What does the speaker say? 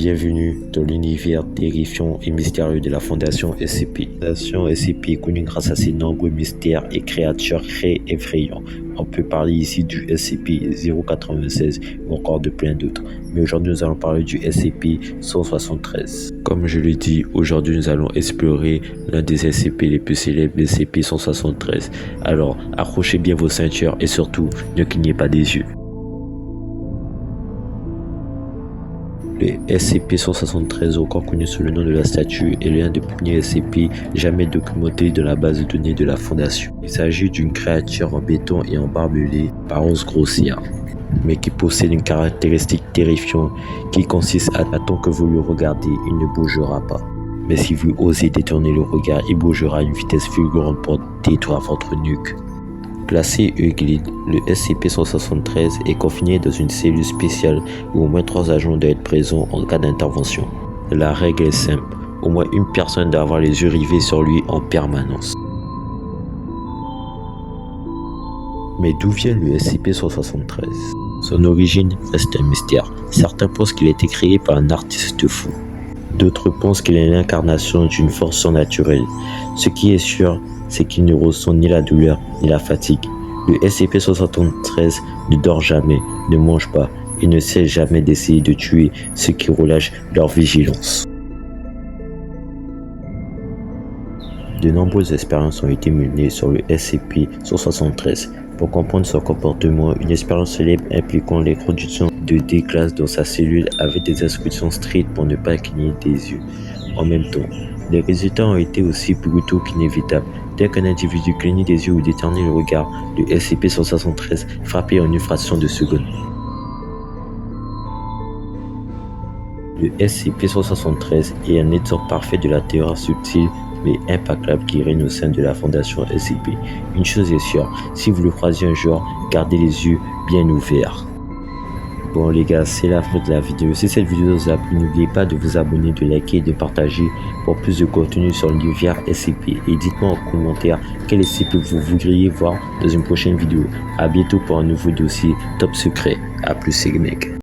Bienvenue dans l'univers terrifiant et mystérieux de la Fondation SCP. La Fondation SCP est connue grâce à ses nombreux mystères et créatures très effrayants. On peut parler ici du SCP-096 ou encore de plein d'autres. Mais aujourd'hui, nous allons parler du SCP-173. Comme je le dis, aujourd'hui, nous allons explorer l'un des SCP les plus célèbres, le SCP-173. Alors, accrochez bien vos ceintures et surtout, ne clignez pas des yeux. Le SCP-173, encore connu sous le nom de la statue, est l'un des premiers SCP jamais documentés dans la base de données de la Fondation. Il s'agit d'une créature en béton et en barbelé, apparence grossière, mais qui possède une caractéristique terrifiante qui consiste à tant que vous le regardez, il ne bougera pas. Mais si vous osez détourner le regard, il bougera à une vitesse fulgurante pour détruire votre nuque. Classé Euclide, le SCP-173 est confiné dans une cellule spéciale où au moins 3 agents doivent être présents en cas d'intervention. La règle est simple, au moins une personne doit avoir les yeux rivés sur lui en permanence. Mais d'où vient le SCP-173 ? Son origine reste un mystère. Certains pensent qu'il a été créé par un artiste fou. D'autres pensent qu'il est l'incarnation d'une force surnaturelle. Ce qui est sûr, c'est qu'il ne ressent ni la douleur ni la fatigue. Le SCP-173 ne dort jamais, ne mange pas et ne cesse jamais d'essayer de tuer ceux qui relâchent leur vigilance. De nombreuses expériences ont été menées sur le SCP-173. Pour comprendre son comportement, une expérience célèbre impliquant l'introduction de D-class dans sa cellule avec des instructions strictes pour ne pas cligner des yeux. En même temps, les résultats ont été aussi brutaux qu'inévitables. Dès qu'un individu clignait des yeux ou détournait le regard, le SCP-173 frappait en une fraction de seconde. Le SCP-173 est un exemple parfait de la terreur subtile mais implacable qui règne au sein de la Fondation SCP. Une chose est sûre, si vous le croisez un jour, gardez les yeux bien ouverts. Bon les gars, c'est la fin de la vidéo. Si cette vidéo vous a plu, n'oubliez pas de vous abonner, de liker et de partager pour plus de contenu sur l'univers SCP. Et dites-moi en commentaire quel SCP vous voudriez voir dans une prochaine vidéo. A bientôt pour un nouveau dossier top secret. A plus les mecs.